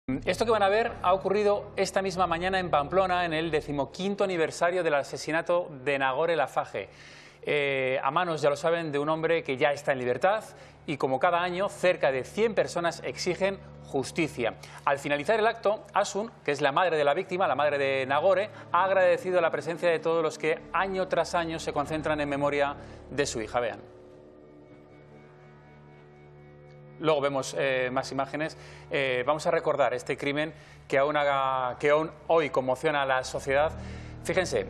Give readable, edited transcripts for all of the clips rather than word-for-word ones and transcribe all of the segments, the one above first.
Esto que van a ver ha ocurrido esta misma mañana en Pamplona, en el 15º aniversario del asesinato de Nagore Laffage, a manos, ya lo saben, de un hombre que ya está en libertad y, como cada año, cerca de 100 personas exigen justicia. Al finalizar el acto, Asun, que es la madre de la víctima, la madre de Nagore, ha agradecido la presencia de todos los que año tras año se concentran en memoria de su hija. Vean. Luego vemos más imágenes. Vamos a recordar este crimen que aún hoy conmociona a la sociedad. Fíjense,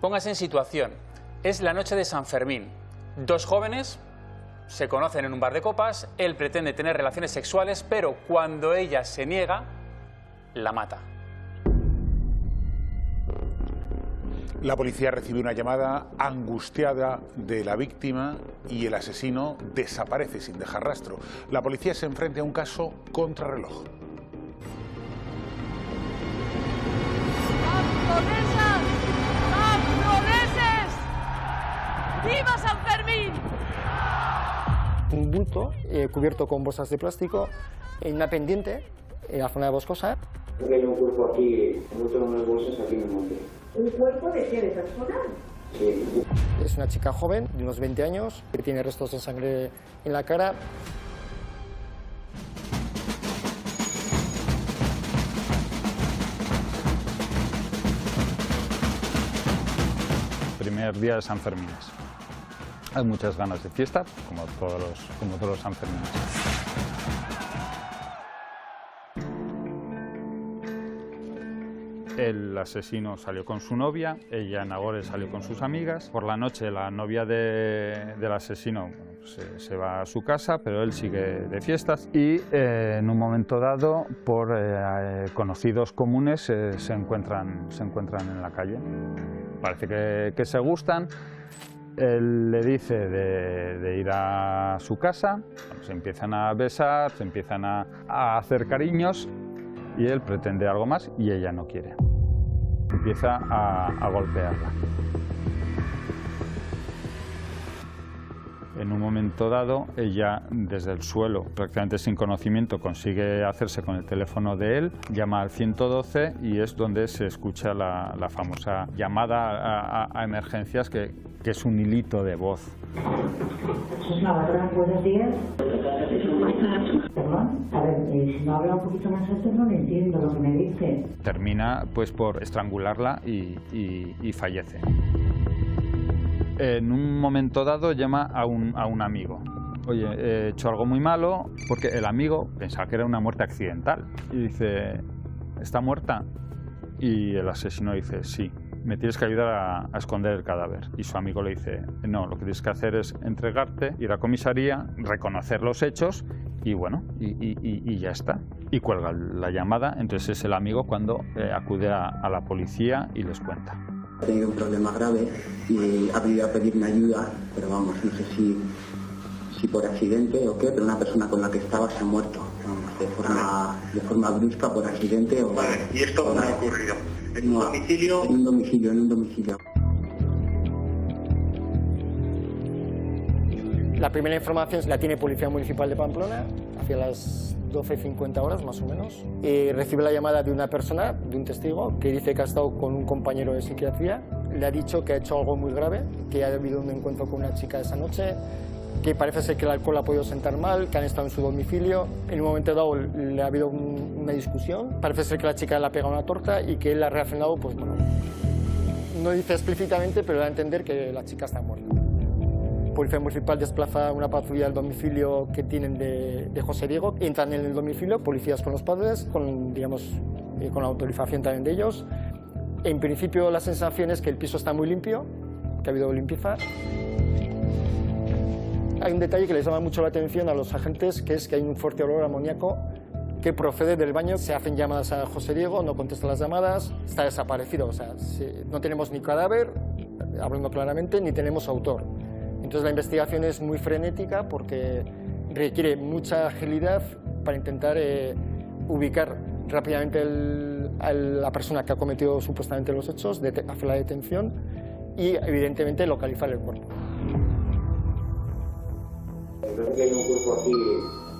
pónganse en situación. Es la noche de San Fermín. Dos jóvenes se conocen en un bar de copas. Él pretende tener relaciones sexuales, pero cuando ella se niega, la mata. La policía recibe una llamada angustiada de la víctima y el asesino desaparece sin dejar rastro. La policía se enfrenta a un caso contrarreloj. ¡Pamplonesa! ¡Pamplonenses! ¡Viva San Fermín! Un bulto cubierto con bolsas de plástico en una pendiente en la zona boscosa. Hay un cuerpo aquí, envuelto en unas bolsas aquí en el monte. ¿Un cuerpo de qué? ¿De persona? Sí. Es una chica joven, de unos 20 años, que tiene restos de sangre en la cara. Primer día de San Fermín. Hay muchas ganas de fiesta, como todos los Sanfermines. El asesino salió con su novia, ella, Nagore, salió con sus amigas. Por la noche la novia del asesino se va a su casa, pero él sigue de fiestas. Y en un momento dado, por conocidos comunes, se encuentran en la calle. Parece que se gustan. Él le dice de ir a su casa, se empiezan a besar, se empiezan a hacer cariños y él pretende algo más y ella no quiere. Empieza a golpearla. En un momento dado, ella desde el suelo, prácticamente sin conocimiento, consigue hacerse con el teléfono de él, llama al 112 y es donde se escucha la famosa llamada a emergencias que es un hilito de voz. Navarra, buenos días. Perdón, a ver, si no habla un poquito más alto no le entiendo lo que me dice. Termina pues por estrangularla y fallece. En un momento dado llama a un amigo. Oye, he hecho algo muy malo, porque el amigo pensaba que era una muerte accidental. Y dice, ¿está muerta? Y el asesino dice, sí, me tienes que ayudar a esconder el cadáver. Y su amigo le dice, no, lo que tienes que hacer es entregarte, ir a comisaría, reconocer los hechos y bueno, y ya está. Y cuelga la llamada, entonces es el amigo cuando acude a la policía y les cuenta. He tenido un problema grave y ha venido a pedirme ayuda, pero vamos, no sé si por accidente o qué, pero una persona con la que estaba se ha muerto, vamos, de forma brusca, por accidente o... Vale, ¿y esto dónde ha ocurrido? ¿En un domicilio? En un domicilio. La primera información la tiene Policía Municipal de Pamplona, hacia las 12:50 horas más o menos. Y recibe la llamada de una persona, de un testigo, que dice que ha estado con un compañero de psiquiatría. Le ha dicho que ha hecho algo muy grave, que ha habido un encuentro con una chica esa noche, que parece ser que el alcohol ha podido sentar mal, que han estado en su domicilio. En un momento dado le ha habido una discusión. Parece ser que la chica le ha pegado una torta y que él ha reaccionado, pues bueno, no dice explícitamente, pero da a entender que la chica está muerta. Policía Municipal desplaza una patrulla al domicilio que tienen de José Diego. Entran en el domicilio, policías con los padres, con la autorización también de ellos. En principio la sensación es que el piso está muy limpio, que ha habido limpieza. Hay un detalle que les llama mucho la atención a los agentes, que es que hay un fuerte olor amoníaco que procede del baño. Se hacen llamadas a José Diego, no contesta las llamadas, está desaparecido. O sea, no tenemos ni cadáver, hablando claramente, ni tenemos autor. Entonces la investigación es muy frenética porque requiere mucha agilidad para intentar ubicar rápidamente a la persona que ha cometido supuestamente los hechos, hacer la detención y evidentemente localizar el cuerpo. Parece que hay un cuerpo aquí,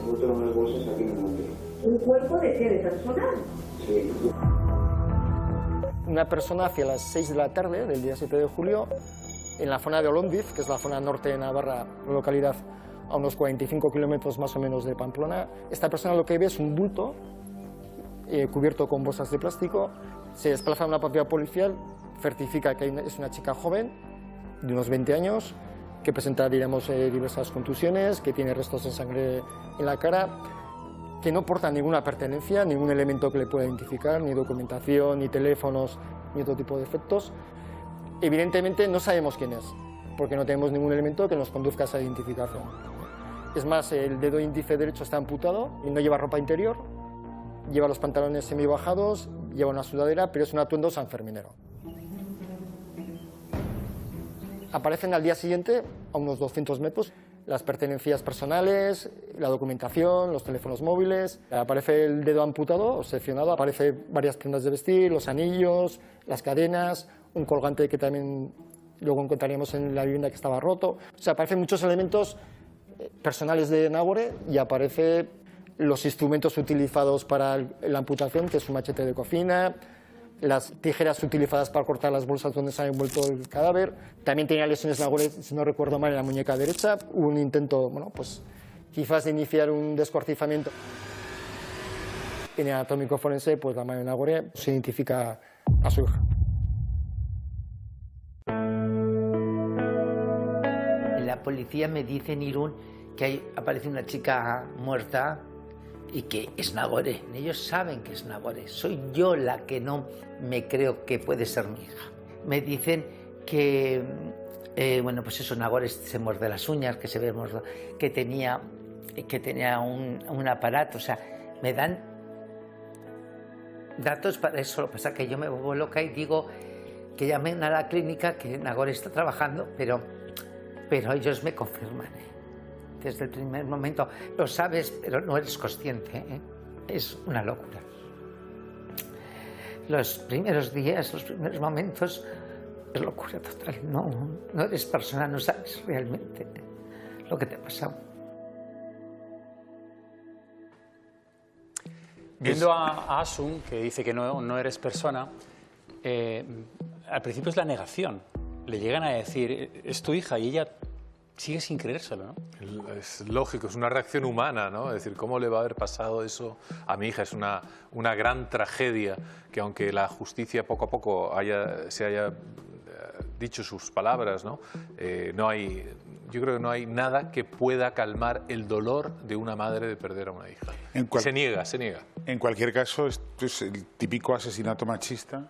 envuelto en unas bolsas aquí en el monte. ¿Un cuerpo de qué? ¿De persona? Sí. Una persona hacia las 6 de la tarde del día 7 de julio, en la zona de Olondiz, que es la zona norte de Navarra, localidad a unos 45 kilómetros más o menos de Pamplona, esta persona lo que ve es un bulto cubierto con bolsas de plástico, se desplaza a una patrulla policial, certifica que es una chica joven, de unos 20 años, que presenta, digamos, diversas contusiones, que tiene restos de sangre en la cara, que no porta ninguna pertenencia, ningún elemento que le pueda identificar, ni documentación, ni teléfonos, ni otro tipo de efectos. Evidentemente no sabemos quién es, porque no tenemos ningún elemento que nos conduzca a esa identificación. Es más, el dedo índice derecho está amputado y no lleva ropa interior, lleva los pantalones semibajados, lleva una sudadera, pero es un atuendo sanferminero. Aparecen al día siguiente, a unos 200 metros, las pertenencias personales, la documentación, los teléfonos móviles. Aparece el dedo amputado o seccionado, aparece varias prendas de vestir, los anillos, las cadenas, un colgante que también luego encontraríamos en la vivienda que estaba roto. O sea, aparecen muchos elementos personales de Nagore y aparece los instrumentos utilizados para la amputación, que es un machete de cocina, las tijeras utilizadas para cortar las bolsas donde se ha envuelto el cadáver. También tenía lesiones Nagore, si no recuerdo mal, en la muñeca derecha. Hubo un intento, bueno, pues quizás de iniciar un descuartizamiento. En el anatómico forense, pues la madre de Nagore se identifica a su hija. La policía me dice en Irún que aparece una chica muerta y que es Nagore. Ellos saben que es Nagore. Soy yo la que no me creo que puede ser mi hija. Me dicen que, bueno, pues eso, Nagore se muerde las uñas, que se ve que tenía un aparato. O sea, me dan datos para eso. Lo que pasa es que yo me vuelvo loca y digo que llamen a la clínica, que Nagore está trabajando, pero ellos me confirman. Desde el primer momento lo sabes, pero no eres consciente, ¿eh? Es una locura. Los primeros días, los primeros momentos, es locura total. No eres persona, no sabes realmente lo que te ha pasado. Viendo a Asun, que dice que no eres persona, al principio es la negación. Le llegan a decir, es tu hija, y ella sigue sin creérselo, ¿no? Es lógico, es una reacción humana, ¿no? Es decir, ¿cómo le va a haber pasado eso a mi hija? Es una gran tragedia que, aunque la justicia poco a poco se haya dicho sus palabras, ¿no? Yo creo que no hay nada que pueda calmar el dolor de una madre de perder a una hija. Se niega. En cualquier caso, esto es el típico asesinato machista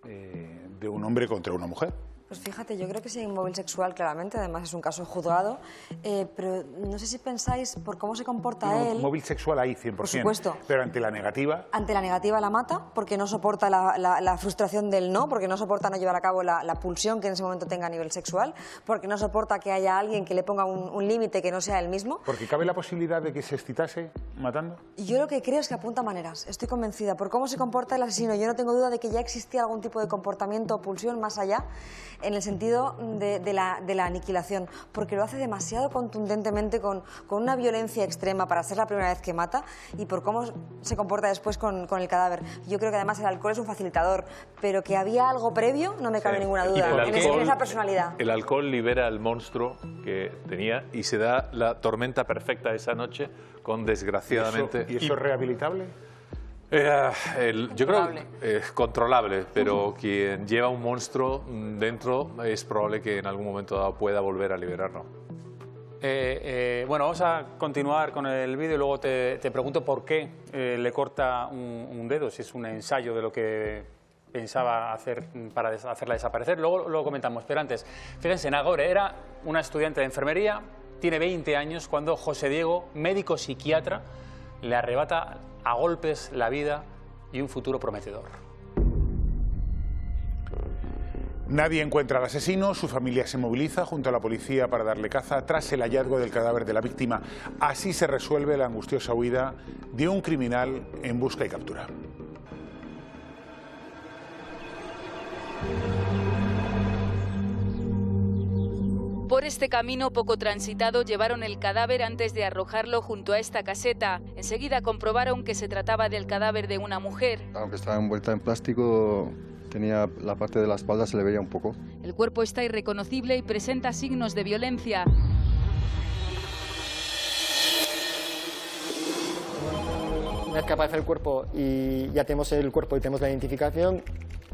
de un hombre contra una mujer. Pues fíjate, yo creo que sí hay un móvil sexual, claramente, además es un caso juzgado, pero no sé si pensáis por cómo se comporta él... Móvil sexual ahí, 100%. Por supuesto. Pero ante la negativa... Ante la negativa la mata, porque no soporta la frustración del no, porque no soporta no llevar a cabo la pulsión que en ese momento tenga a nivel sexual, porque no soporta que haya alguien que le ponga un límite que no sea él mismo. Porque cabe la posibilidad de que se excitase matando. Y yo lo que creo es que apunta maneras, estoy convencida. Por cómo se comporta el asesino, yo no tengo duda de que ya existía algún tipo de comportamiento o pulsión más allá, en el sentido de la aniquilación, porque lo hace demasiado contundentemente, con una violencia extrema para ser la primera vez que mata, y por cómo se comporta después con el cadáver. Yo creo que además el alcohol es un facilitador, pero que había algo previo, no me cabe ninguna duda, en esa personalidad. El alcohol libera al monstruo que tenía y se da la tormenta perfecta esa noche con, desgraciadamente... ¿Y eso es rehabilitable? Yo creo que es controlable, pero quien lleva un monstruo dentro es probable que en algún momento dado pueda volver a liberarlo. Bueno, vamos a continuar con el vídeo y luego te pregunto por qué le corta un dedo, si es un ensayo de lo que pensaba hacer para hacerla desaparecer. Luego lo comentamos, pero antes, fíjense, Nagore era una estudiante de enfermería, tiene 20 años, cuando José Diego, médico psiquiatra, le arrebata a golpes la vida y un futuro prometedor. Nadie encuentra al asesino, su familia se moviliza junto a la policía para darle caza tras el hallazgo del cadáver de la víctima. Así se resuelve la angustiosa huida de un criminal en busca y captura. Por por este camino poco transitado llevaron el cadáver antes de arrojarlo junto a esta caseta. Enseguida comprobaron que se trataba del cadáver de una mujer. Aunque estaba envuelta en plástico, tenía la parte de la espalda, se le veía un poco. El cuerpo está irreconocible y presenta signos de violencia. Una vez que aparece el cuerpo y ya tenemos el cuerpo y tenemos la identificación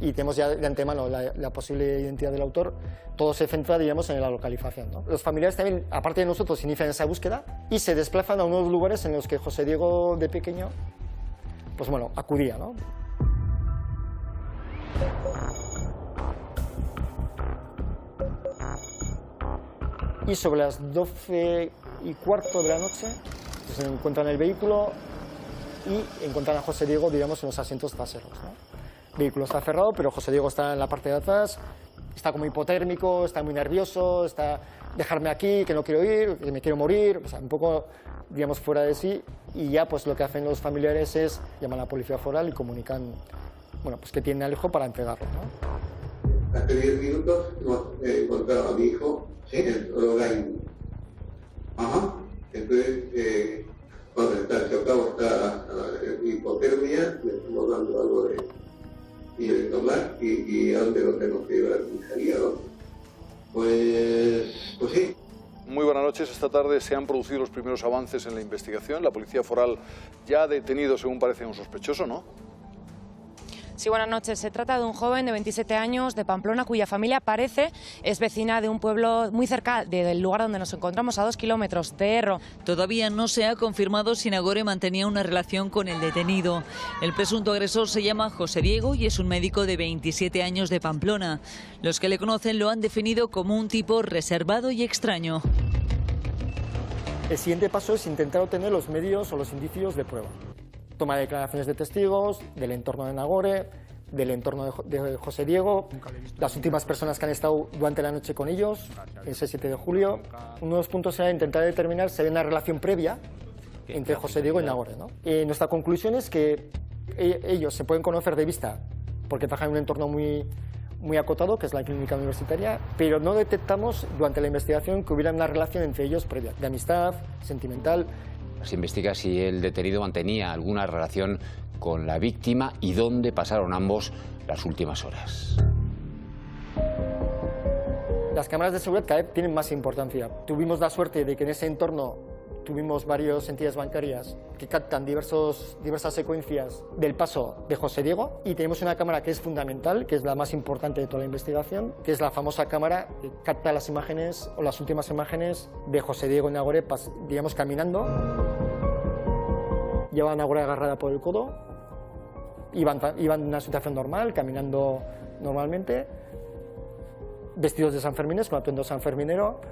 y tenemos ya de antemano la posible identidad del autor, todo se centra, digamos, en la localización, ¿no? Los familiares también, aparte de nosotros, inician esa búsqueda y se desplazan a unos lugares en los que José Diego de pequeño, pues bueno, acudía, ¿no? Y sobre las 12:15 de la noche pues se encuentran el vehículo y encuentran a José Diego, digamos, en los asientos traseros, ¿no? El vehículo está cerrado, pero José Diego está en la parte de atrás, está como hipotérmico, está muy nervioso, está dejarme aquí, que no quiero ir, que me quiero morir, o sea, un poco, digamos, fuera de sí, y ya pues lo que hacen los familiares es llamar a la policía foral y comunican, bueno, pues que tienen al hijo para entregarlo, ¿no? Hace 10 minutos hemos encontrado a mi hijo en el Orogain. Ajá. Entonces, cuando está chocado, está en hipotermia, le estamos dando algo de tomar y a dónde lo tenemos que llevar a la comisaría, ¿no? Pues sí. Muy buenas noches. Esta tarde se han producido los primeros avances en la investigación. La policía foral ya ha detenido, según parece, a un sospechoso, ¿no? Sí, buenas noches. Se trata de un joven de 27 años de Pamplona cuya familia parece es vecina de un pueblo muy cerca del lugar donde nos encontramos, a 2 kilómetros de Erro. Todavía no se ha confirmado si Nagore mantenía una relación con el detenido. El presunto agresor se llama José Diego y es un médico de 27 años de Pamplona. Los que le conocen lo han definido como un tipo reservado y extraño. El siguiente paso es intentar obtener los medios o los indicios de prueba. Toma de declaraciones de testigos, del entorno de Nagore, del entorno de José Diego, las últimas personas que han estado durante la noche con ellos, ese 7 de julio. Uno de los puntos era intentar determinar si hay una relación previa entre José Diego y Nagore, ¿no? Nuestra conclusión es que ellos se pueden conocer de vista porque trabajan en un entorno muy acotado, que es la clínica universitaria, pero no detectamos durante la investigación que hubiera una relación entre ellos previa, de amistad, sentimental. Se investiga si el detenido mantenía alguna relación con la víctima y dónde pasaron ambos las últimas horas. Las cámaras de seguridad cada vez tienen más importancia. Tuvimos la suerte de que en ese entorno tuvimos varias entidades bancarias que captan diversas secuencias del paso de José Diego, y tenemos una cámara que es fundamental, que es la más importante de toda la investigación, que es la famosa cámara que capta las imágenes o las últimas imágenes de José Diego y Nagore, digamos, caminando. Lleva a Nagore agarrada por el codo, iban en una situación normal, caminando normalmente, vestidos de sanfermines, con atuendo sanferminero,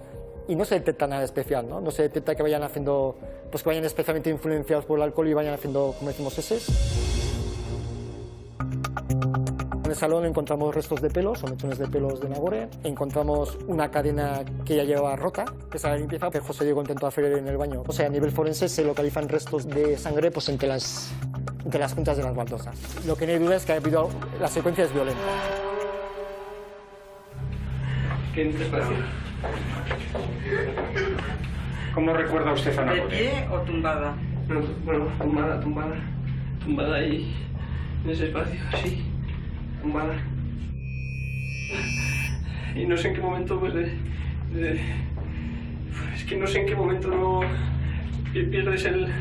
y no se detecta nada especial, ¿no? No se detecta que vayan haciendo, pues que vayan especialmente influenciados por el alcohol y vayan haciendo, como decimos, heces. En el salón encontramos restos de pelos, o mechones de pelos de Nagore. Encontramos una cadena que ya llevaba rota, que es la limpieza que José Diego intentó hacer en el baño. O sea, a nivel forense se localizan restos de sangre pues entre las puntas de las baldosas. Lo que no hay duda es que la secuencia es violenta. ¿Qué espacio? ¿Cómo recuerda usted a Nagore? ¿De pie o tumbada? No, bueno, tumbada ahí, en ese espacio, sí, tumbada. Y no sé en qué momento, pues, es que no sé en qué momento no pierdes el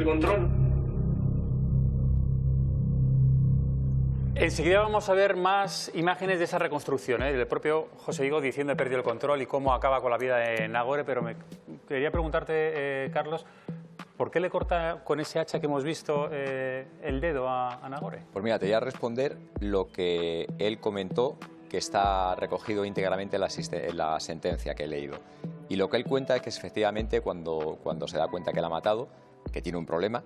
control. Enseguida vamos a ver más imágenes de esa reconstrucción, del propio José Diego diciendo he perdido el control y cómo acaba con la vida de Nagore, pero me quería preguntarte, Carlos, ¿por qué le corta con ese hacha que hemos visto el dedo a Nagore? Pues mira, te voy a responder lo que él comentó, que está recogido íntegramente en la sentencia que he leído. Y lo que él cuenta es que efectivamente cuando se da cuenta que la ha matado, que tiene un problema,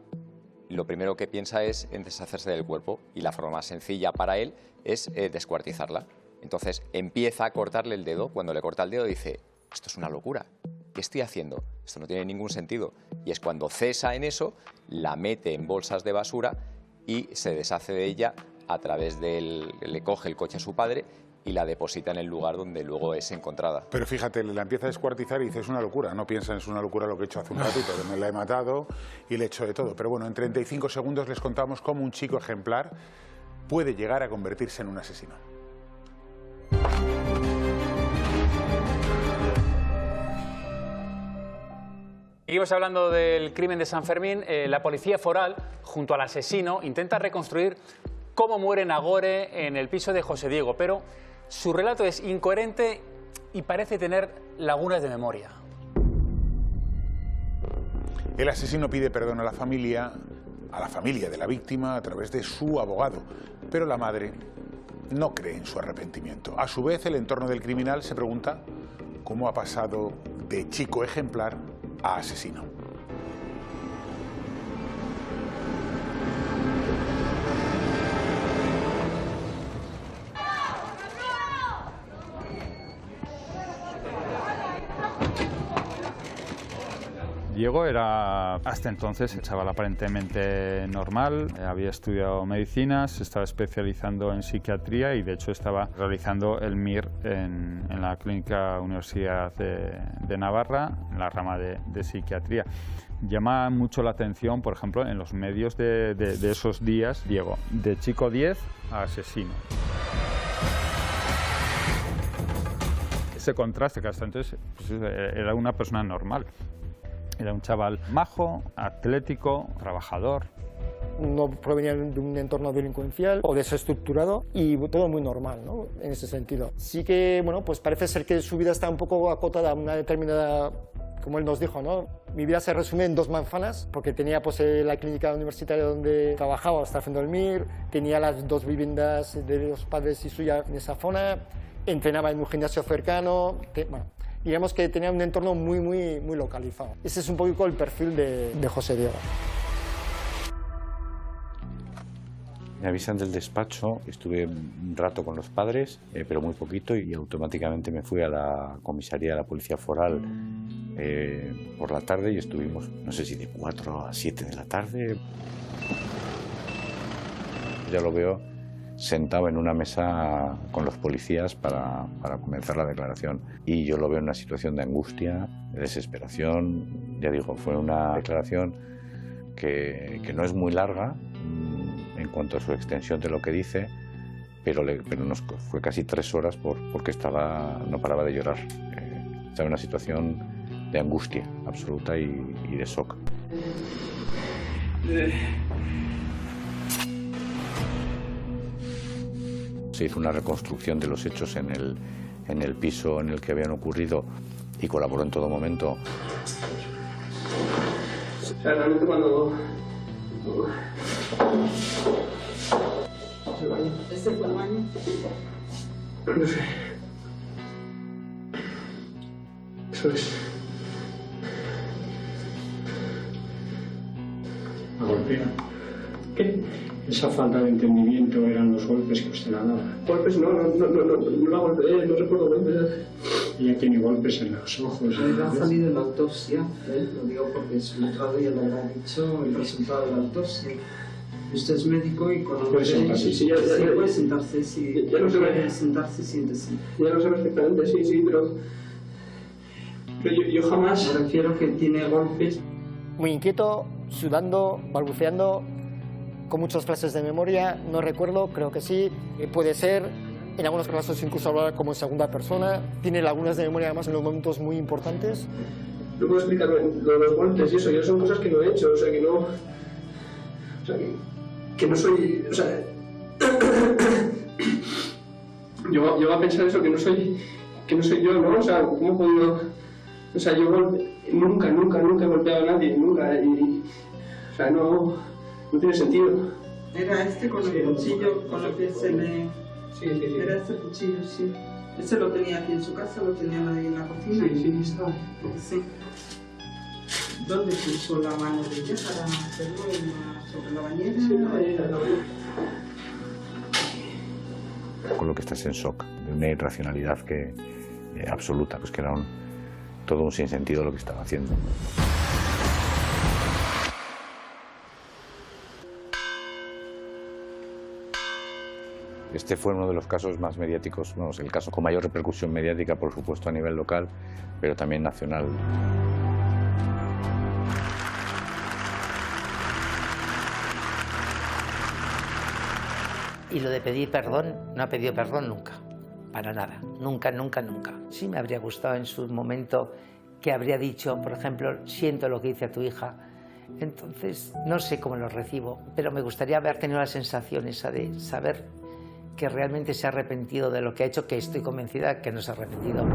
lo primero que piensa es en deshacerse del cuerpo, y la forma más sencilla para él es descuartizarla. Entonces empieza a cortarle el dedo. Cuando le corta el dedo dice, esto es una locura, ¿qué estoy haciendo? Esto no tiene ningún sentido. Y es cuando cesa en eso, la mete en bolsas de basura y se deshace de ella a través le coge el coche a su padre y la deposita en el lugar donde luego es encontrada. Pero fíjate, la empieza a descuartizar y dice, es una locura. No piensan, es una locura lo que he hecho hace un ratito, que me la he matado y le he hecho de todo. Pero bueno, en 35 segundos les contamos cómo un chico ejemplar puede llegar a convertirse en un asesino. Seguimos hablando del crimen de San Fermín. La policía foral, junto al asesino, intenta reconstruir cómo muere Nagore en el piso de José Diego, pero su relato es incoherente y parece tener lagunas de memoria. El asesino pide perdón a la familia de la víctima a través de su abogado, pero la madre no cree en su arrepentimiento. A su vez, el entorno del criminal se pregunta cómo ha pasado de chico ejemplar a asesino. Diego era hasta entonces un chaval aparentemente normal, había estudiado medicina, se estaba especializando en psiquiatría y de hecho estaba realizando el MIR en la Clínica Universidad de Navarra, en la rama de psiquiatría. Llama mucho la atención, por ejemplo, en los medios de esos días, Diego, de chico 10 a asesino. Ese contraste que hasta entonces pues, era una persona normal. Era un chaval majo, atlético, trabajador. No provenía de un entorno delincuencial o desestructurado y todo muy normal, ¿no? En ese sentido. Sí que, bueno, pues parece ser que su vida está un poco acotada a una determinada, como él nos dijo, ¿no? Mi vida se resume en 2 manzanas, porque tenía pues la clínica universitaria donde trabajaba, estaba haciendo el MIR, tenía las 2 viviendas de los padres y suya en esa zona, entrenaba en un gimnasio cercano, bueno, digamos que tenía un entorno muy localizado. Ese es un poco el perfil de José Diego. Me avisan del despacho, estuve un rato con los padres, pero muy poquito, y automáticamente me fui a la comisaría de la Policía Foral por la tarde y estuvimos, no sé si de 4 a 7 de la tarde. Ya lo veo sentado en una mesa con los policías para comenzar la declaración. Y yo lo veo en una situación de angustia, de desesperación. Ya digo, fue una declaración que no es muy larga en cuanto a su extensión de lo que dice, pero nos fue casi 3 horas porque no paraba de llorar. Estaba en una situación de angustia absoluta y de shock. Se hizo una reconstrucción de los hechos en el piso en el que habían ocurrido y colaboró en todo momento. O sea, realmente cuando... ¿El baño? ¿Este fue el baño? No sé. Eso es. ¿La golpea? ¿Qué? Esa falta de entendimiento eran los golpes que usted la daba. Golpes no la golpeé, no recuerdo golpes. Ella tiene golpes en los ojos. Le ha salido en la autopsia, lo digo porque su letrado ya le habrá dicho el resultado de la autopsia. Usted es médico y conoce... ¿Puede sentarse? Sí, puede sentarse, sí. Ya lo sé. Puede sentarse, siéntese. Ya lo sé perfectamente, sí, pero yo jamás... Me refiero que tiene golpes. Muy inquieto, sudando, balbuceando, con muchas frases de memoria, no recuerdo, creo que sí, puede ser, en algunos casos incluso hablar como en segunda persona, tiene lagunas de memoria además en los momentos muy importantes. No puedo explicar lo de los golpes y eso, yo son cosas que no he hecho, o sea, que no... O sea, que no soy... O sea... yo a pensar eso, que no soy yo, ¿no? O sea, ¿cómo he podido...? O sea, yo nunca he golpeado a nadie, nunca, y... O sea, no tiene sentido. Era este con el cuchillo con lo que se le... Sí. Era este cuchillo, sí. Ese lo tenía aquí en su casa, lo tenía ahí en la cocina. Sí, estaba. Sí. ¿Dónde puso la mano de ella para hacerlo sobre la bañera? Sí, la bañera. Con lo que estás en shock, de una irracionalidad absoluta, pues que era todo un sinsentido lo que estaba haciendo. Este fue uno de los casos más mediáticos, no, el caso con mayor repercusión mediática, por supuesto, a nivel local, pero también nacional. Y lo de pedir perdón, no ha pedido perdón nunca, para nada, nunca, nunca, nunca. Sí me habría gustado en su momento que habría dicho, por ejemplo, siento lo que hice a tu hija. Entonces, no sé cómo lo recibo, pero me gustaría haber tenido la sensación esa de saber que realmente se ha arrepentido de lo que ha hecho, que estoy convencida que no se ha arrepentido.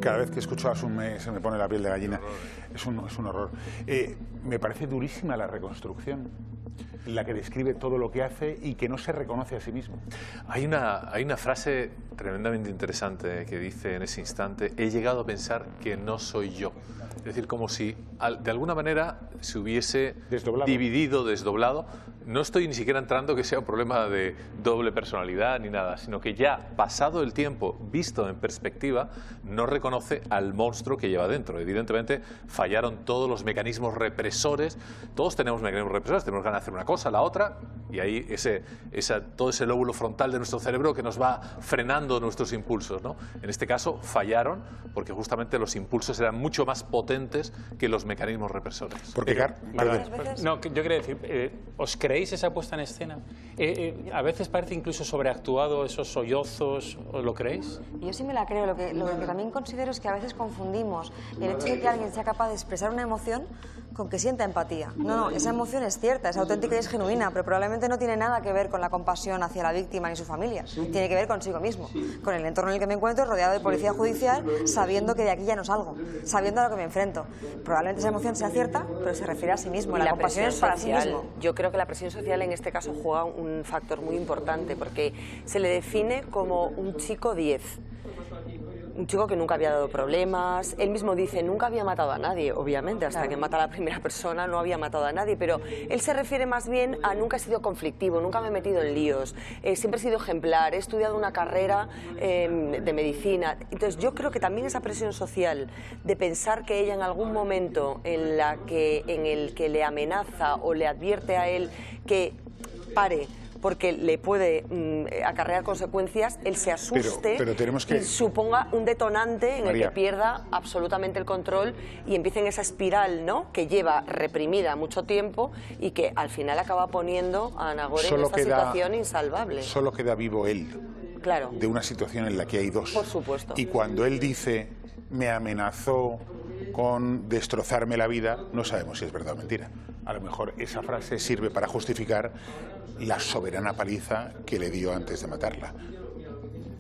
Cada vez que escucho a Asume se me pone la piel de gallina. Es un horror. Me parece durísima la reconstrucción, la que describe todo lo que hace y que no se reconoce a sí mismo. Hay una frase tremendamente interesante que dice en ese instante: he llegado a pensar que no soy yo. Es decir, como si de alguna manera se hubiese dividido, desdoblado. No estoy ni siquiera entrando que sea un problema de doble personalidad ni nada, sino que ya pasado el tiempo, visto en perspectiva, no reconoce al monstruo que lleva dentro. Evidentemente fallaron todos los mecanismos represores. Todos tenemos mecanismos represores, tenemos ganas de hacer una cosa, la otra, y ahí todo ese lóbulo frontal de nuestro cerebro que nos va frenando nuestros impulsos, ¿no? En este caso fallaron porque justamente los impulsos eran mucho más potentes que los mecanismos represores. Porque, no, yo quería decir, ¿os creéis esa puesta en escena? A veces parece incluso sobreactuado, esos sollozos, ¿os lo creéis? Yo sí me la creo. Lo que también considero es que a veces confundimos el hecho de que alguien sea capaz de expresar una emoción con que sienta empatía. No, esa emoción es cierta, es auténtica y es genuina, pero probablemente no tiene nada que ver con la compasión hacia la víctima ni su familia. Tiene que ver consigo mismo, con el entorno en el que me encuentro, rodeado de policía judicial, sabiendo que de aquí ya no salgo, sabiendo a lo que me enfrento. Probablemente esa emoción sea cierta, pero se refiere a sí mismo. La compasión es para sí mismo. Yo creo que la presión social en este caso juega un factor muy importante, porque se le define como un chico 10. Un chico que nunca había dado problemas. Él mismo dice, nunca había matado a nadie, obviamente, hasta que mata a la primera persona no había matado a nadie, pero él se refiere más bien a nunca he sido conflictivo, nunca me he metido en líos, siempre he sido ejemplar, he estudiado una carrera de medicina. Entonces yo creo que también esa presión social de pensar que ella en algún momento en el que le amenaza o le advierte a él que pare, porque le puede acarrear consecuencias, él se asuste pero tenemos que... y suponga un detonante en María, el que pierda absolutamente el control y empiece en esa espiral, ¿no?, que lleva reprimida mucho tiempo y que al final acaba poniendo a Nagore en esta situación insalvable. Solo queda vivo él, claro, de una situación en la que hay dos. Por supuesto. Y cuando él dice, me amenazó con destrozarme la vida, no sabemos si es verdad o mentira. A lo mejor esa frase sirve para justificar la soberana paliza que le dio antes de matarla.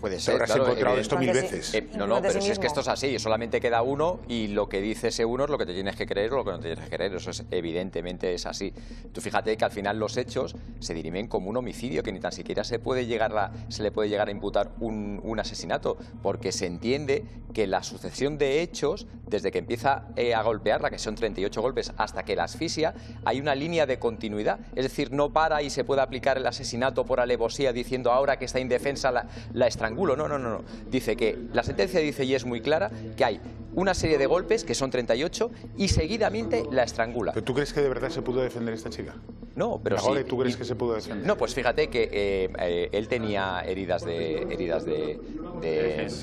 Puede ser, habrás encontrado esto mil veces. No, pero si es que esto es así, solamente queda uno y lo que dice ese uno es lo que te tienes que creer o lo que no te tienes que creer. Eso evidentemente es así. Tú fíjate que al final los hechos se dirimen como un homicidio, que ni tan siquiera se le puede llegar a imputar un asesinato, porque se entiende que la sucesión de hechos, desde que empieza a golpearla, que son 38 golpes, hasta que la asfixia, hay una línea de continuidad. Es decir, no para y se puede aplicar el asesinato por alevosía diciendo ahora que está indefensa la estrangulo. No. Dice que la sentencia dice, y es muy clara, que hay una serie de golpes, que son 38, y seguidamente la estrangula. ¿Pero tú crees que de verdad se pudo defender esta chica? No, pero Nagore, sí. ¿tú crees que se pudo defender? No, pues fíjate que él tenía heridas de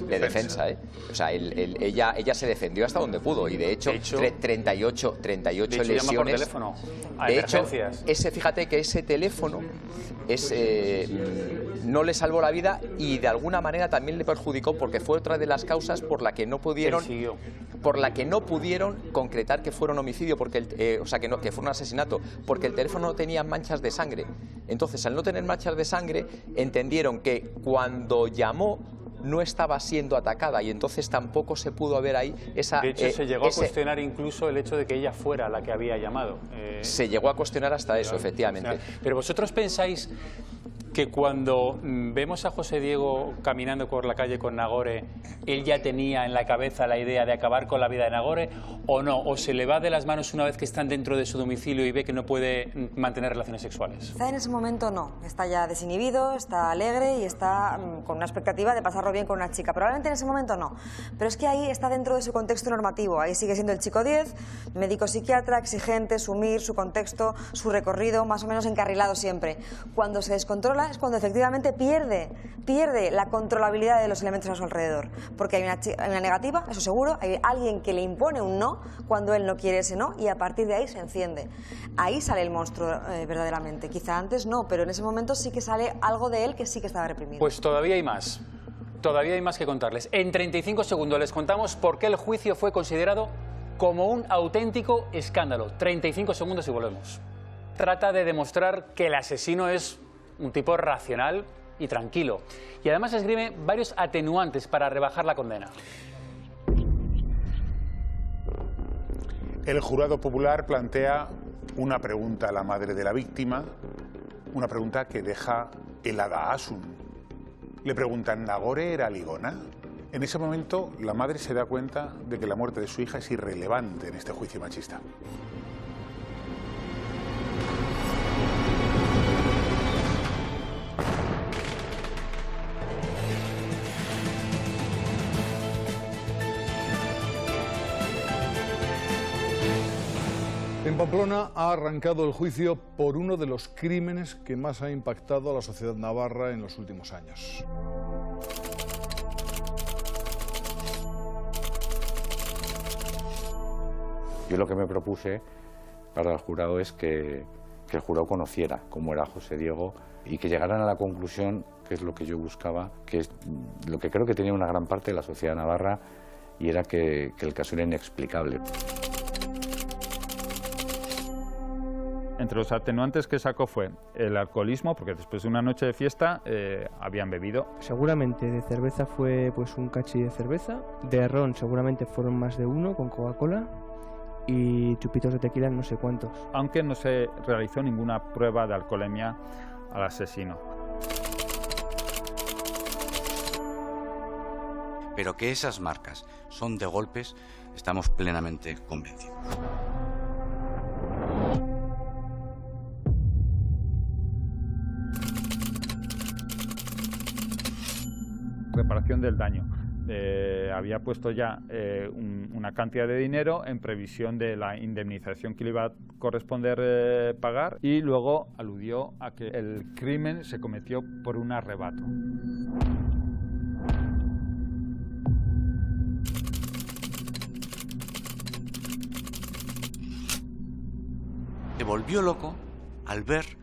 defensa. O sea, ella se defendió hasta donde pudo, y de hecho 38 lesiones. Llama por teléfono a de hecho, emergencias. fíjate que ese teléfono no le salvó la vida y de alguna manera también le perjudicó, porque fue otra de las causas por la que no pudieron concretar que fuera un homicidio, porque que fue un asesinato, porque el teléfono no tenía manchas de sangre. Entonces, al no tener manchas de sangre, entendieron que cuando llamó no estaba siendo atacada y entonces tampoco se pudo ver ahí esa... De hecho, se llegó a cuestionar incluso el hecho de que ella fuera la que había llamado. Se llegó a cuestionar hasta eso, efectivamente. Pero vosotros pensáis que cuando vemos a José Diego caminando por la calle con Nagore, él ya tenía en la cabeza la idea de acabar con la vida de Nagore, o no? ¿O se le va de las manos una vez que están dentro de su domicilio y ve que no puede mantener relaciones sexuales? Quizá en ese momento no. Está ya desinhibido, está alegre y está con una expectativa de pasarlo bien con una chica. Probablemente en ese momento no. Pero es que ahí está dentro de su contexto normativo. Ahí sigue siendo el chico 10, médico psiquiatra, exigente, sumir, su contexto, su recorrido, más o menos encarrilado siempre. Cuando se descontrola es cuando efectivamente pierde la controlabilidad de los elementos a su alrededor. Porque hay una negativa, eso seguro, hay alguien que le impone un no cuando él no quiere ese no y a partir de ahí se enciende. Ahí sale el monstruo verdaderamente. Quizá antes no, pero en ese momento sí que sale algo de él que sí que estaba reprimido. Pues todavía hay más. Todavía hay más que contarles. En 35 segundos les contamos por qué el juicio fue considerado como un auténtico escándalo. 35 segundos y volvemos. Trata de demostrar que el asesino es un tipo racional y tranquilo. Y además esgrime varios atenuantes para rebajar la condena. El jurado popular plantea una pregunta a la madre de la víctima, una pregunta que deja helada a Asun. Le preguntan, ¿Nagore era ligona? En ese momento, la madre se da cuenta de que la muerte de su hija es irrelevante en este juicio machista. En Pamplona ha arrancado el juicio por uno de los crímenes que más ha impactado a la sociedad navarra en los últimos años. Yo lo que me propuse para el jurado es que el jurado conociera cómo era José Diego y que llegaran a la conclusión, que es lo que yo buscaba, que es lo que creo que tenía una gran parte de la sociedad navarra, y era que el caso era inexplicable. Entre los atenuantes que sacó fue el alcoholismo, porque después de una noche de fiesta habían bebido. Seguramente de cerveza fue pues un cachi de cerveza, de ron seguramente fueron más de uno con Coca-Cola y chupitos de tequila no sé cuántos. Aunque no se realizó ninguna prueba de alcoholemia al asesino. Pero que esas marcas son de golpes, estamos plenamente convencidos. Reparación del daño. Había puesto ya una cantidad de dinero en previsión de la indemnización que le iba a corresponder pagar, y luego aludió a que el crimen se cometió por un arrebato. Se volvió loco al ver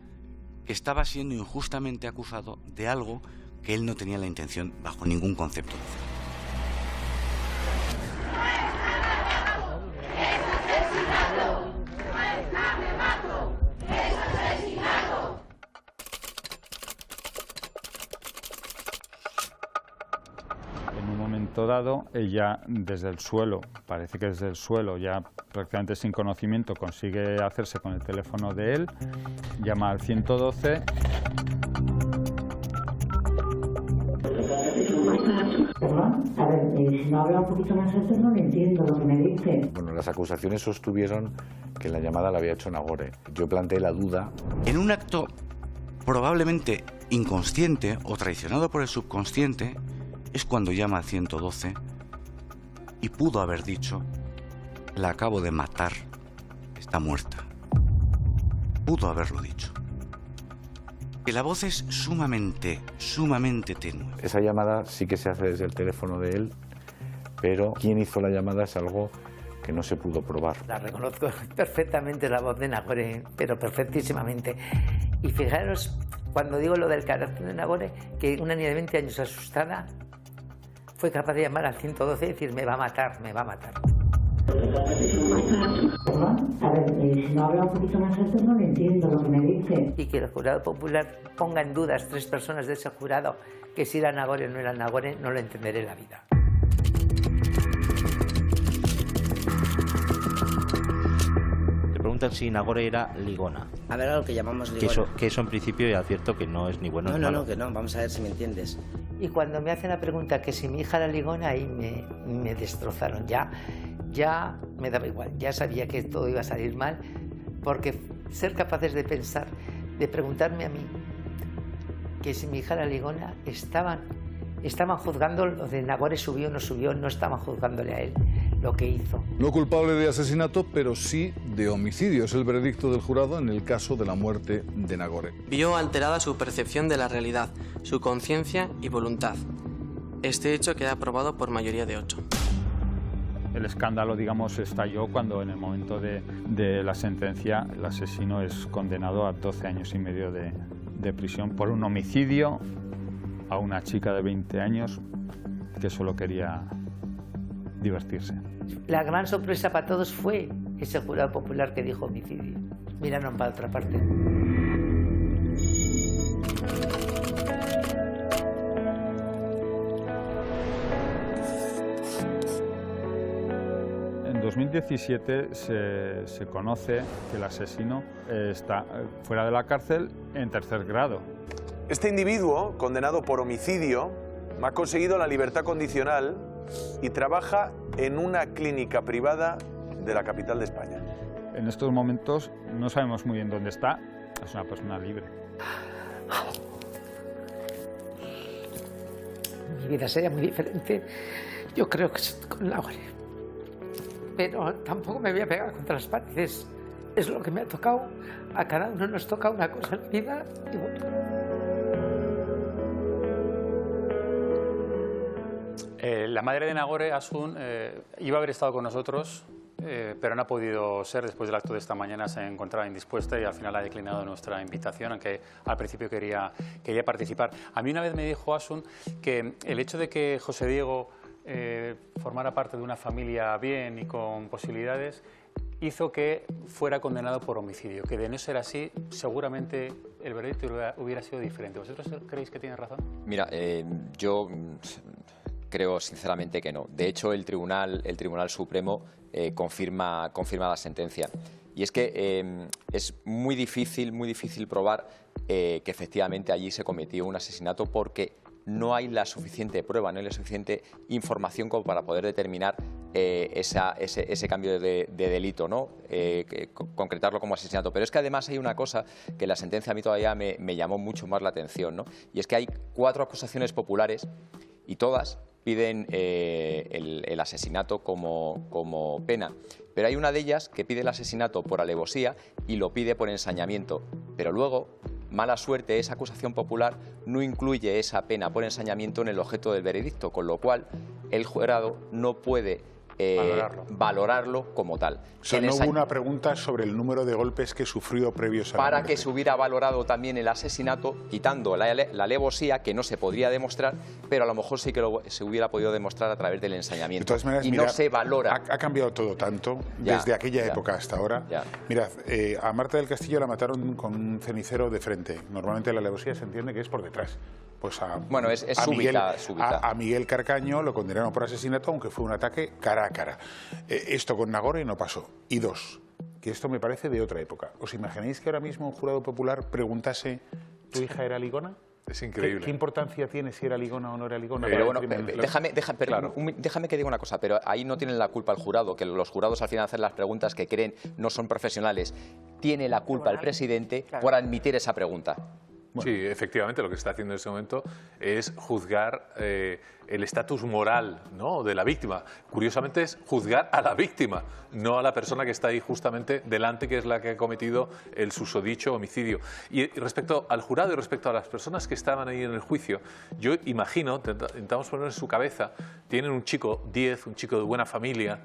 que estaba siendo injustamente acusado de algo que él no tenía la intención bajo ningún concepto de hacer. En un momento dado, ella desde el suelo, parece que desde el suelo, ya prácticamente sin conocimiento, consigue hacerse con el teléfono de él, llama al 112. A ver, si no habla un poquito más alto no le entiendo lo que me dice. Bueno, las acusaciones sostuvieron que la llamada la había hecho Nagore. Yo planteé la duda. En un acto probablemente inconsciente o traicionado por el subconsciente, es cuando llama al 112 y pudo haber dicho: la acabo de matar, está muerta. Pudo haberlo dicho. Que la voz es sumamente tenue. Esa llamada sí que se hace desde el teléfono de él, pero quién hizo la llamada es algo que no se pudo probar. La reconozco perfectamente, la voz de Nagore, pero perfectísimamente. Y fijaros, cuando digo lo del carácter de Nagore, que una niña de 20 años asustada fue capaz de llamar al 112 y decir: me va a matar, me va a matar. A ver, si no habla un poquito más alto no le entiendo lo que me dice. Y que el jurado popular ponga en dudas 3 personas de ese jurado que si era Nagore o no era Nagore, no lo entenderé en la vida. preguntan si Nagore era ligona. A ver, a lo que llamamos ligona. Que eso en principio ya advierto que no es ni bueno ni malo. No, que no. Vamos a ver si me entiendes. Y cuando me hacen la pregunta que si mi hija era ligona, ahí me destrozaron. Ya me daba igual. Ya sabía que todo iba a salir mal, porque ser capaces de pensar, de preguntarme a mí que si mi hija era ligona, estaban juzgando lo de Nagore subió o no subió, no estaban juzgándole a él lo que hizo. No culpable de asesinato, pero sí de homicidio. Es el veredicto del jurado en el caso de la muerte de Nagore. Vio alterada su percepción de la realidad, su conciencia y voluntad. Este hecho queda aprobado por mayoría de 8. El escándalo, digamos, estalló cuando en el momento de la sentencia el asesino es condenado a 12 años y medio de prisión por un homicidio a una chica de 20 años que solo quería divertirse. La gran sorpresa para todos fue ese jurado popular que dijo homicidio. Miraron para otra parte. En 2017 se conoce que el asesino está fuera de la cárcel en 3er grado. Este individuo, condenado por homicidio, ha conseguido la libertad condicional y trabaja en una clínica privada de la capital de España. En estos momentos no sabemos muy bien dónde está, es una persona libre. Mi vida sería muy diferente, yo creo que con Nagore. Pero tampoco me voy a pegar contra las paredes. Es lo que me ha tocado. A cada uno nos toca una cosa en la vida. Y bueno. La madre de Nagore, Asun, iba a haber estado con nosotros, pero no ha podido ser. Después del acto de esta mañana se encontraba indispuesta y al final ha declinado nuestra invitación, aunque al principio quería participar. A mí una vez me dijo Asun que el hecho de que José Diego formara parte de una familia bien y con posibilidades hizo que fuera condenado por homicidio, que de no ser así seguramente el veredicto hubiera sido diferente. ¿Vosotros creéis que tiene razón? Mira, yo creo sinceramente que no. De hecho, el Tribunal Supremo confirma la sentencia. Y es que es muy difícil probar que efectivamente allí se cometió un asesinato porque no hay la suficiente prueba, no hay la suficiente información como para poder determinar ese cambio de delito, ¿no? Concretarlo como asesinato. Pero es que además hay una cosa que la sentencia a mí todavía me llamó mucho más la atención, ¿no? Y es que hay 4 acusaciones populares y todas piden el asesinato como pena. Pero hay una de ellas que pide el asesinato por alevosía y lo pide por ensañamiento. Pero luego, mala suerte, esa acusación popular no incluye esa pena por ensañamiento en el objeto del veredicto, con lo cual el jurado no puede valorarlo como tal. O sea, no hubo una pregunta sobre el número de golpes que sufrió previos a la muerte. Para que se hubiera valorado también el asesinato, quitando la alevosía, que no se podría demostrar, pero a lo mejor sí que se hubiera podido demostrar a través del ensañamiento. De todas maneras, y mirad, no se valora. Ha cambiado todo tanto, desde aquella época hasta ahora. Mirad, a Marta del Castillo la mataron con un cenicero de frente. Normalmente la alevosía se entiende que es por detrás. Pues bueno, es súbita. A Miguel Carcaño lo condenaron por asesinato, aunque fue un ataque cara a cara. Esto con Nagore no pasó. Y 2, que esto me parece de otra época. ¿Os imagináis que ahora mismo un jurado popular preguntase ¿tu hija era ligona? Es increíble. ¿Qué importancia tiene si era ligona o no era ligona? Pero bueno, déjame que diga una cosa, pero ahí no tienen la culpa el jurado, que los jurados al final hacen las preguntas que creen no son profesionales. Tiene la culpa el presidente por admitir esa pregunta. Bueno. Sí, efectivamente, lo que está haciendo en ese momento es juzgar el estatus moral, ¿no?, de la víctima. Curiosamente es juzgar a la víctima, no a la persona que está ahí justamente delante, que es la que ha cometido el susodicho homicidio. Y respecto al jurado y respecto a las personas que estaban ahí en el juicio, yo imagino, intentamos poner en su cabeza, tienen un chico 10, un chico de buena familia,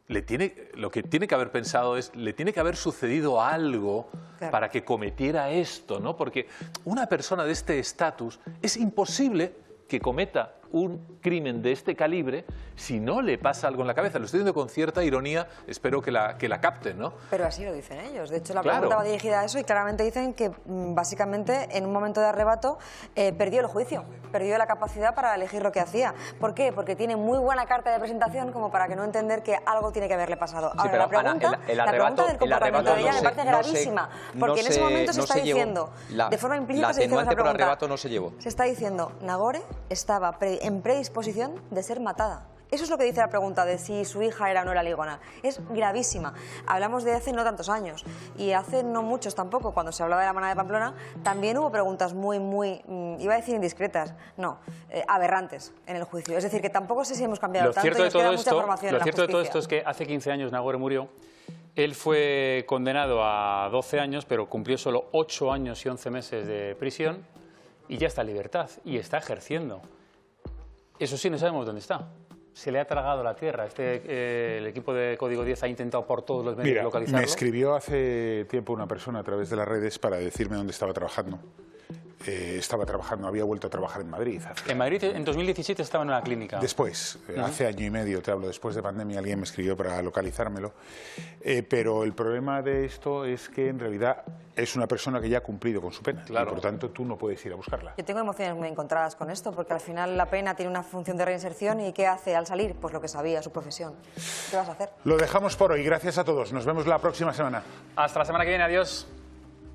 lo que tiene que haber pensado es, le tiene que haber sucedido algo para que cometiera esto, ¿no? Porque una persona de este estatus es imposible que cometa un crimen de este calibre si no le pasa algo en la cabeza. Lo estoy diciendo con cierta ironía, espero que la capten, ¿no? Pero así lo dicen ellos. De hecho, la Claro. pregunta va dirigida a eso y claramente dicen que básicamente en un momento de arrebato perdió el juicio, perdió la capacidad para elegir lo que hacía. ¿Por qué? Porque tiene muy buena carta de presentación como para que no entender que algo tiene que haberle pasado. Ahora, pero, la pregunta, Ana, el la pregunta del comportamiento de ella me parece gravísima, porque en ese momento se está diciendo, de forma implícita se dice esa atenuante por pregunta. arrebato no se llevó. Se está diciendo, Nagore estaba en predisposición de ser matada. Eso es lo que dice la pregunta de si su hija era o no era ligona. Es gravísima. Hablamos de hace no tantos años y hace no muchos tampoco, cuando se hablaba de la manada de Pamplona, también hubo preguntas muy, iba a decir indiscretas, no, aberrantes en el juicio. Es decir, que tampoco sé si hemos cambiado tanto y nos queda mucha información en la Lo cierto de todo justicia. esto es que hace 15 años Nagore murió. Él fue condenado a 12 años, pero cumplió solo 8 años y 11 meses de prisión y ya está en libertad y está ejerciendo. Eso sí, no sabemos dónde está. Se le ha tragado la tierra. El equipo de Código 10 ha intentado por todos los medios localizarlo. Me escribió hace tiempo una persona a través de las redes para decirme dónde estaba trabajando. Había vuelto a trabajar en Madrid. En Madrid en 2017 estaba en una clínica. Después, hace año y medio, te hablo, después de pandemia, alguien me escribió para localizármelo. Pero el problema de esto es que en realidad es una persona que ya ha cumplido con su pena. Claro. Y por tanto tú no puedes ir a buscarla. Yo tengo emociones muy encontradas con esto, porque al final la pena tiene una función de reinserción y ¿qué hace al salir? Pues lo que sabía, su profesión. ¿Qué vas a hacer? Lo dejamos por hoy. Gracias a todos. Nos vemos la próxima semana. Hasta la semana que viene. Adiós.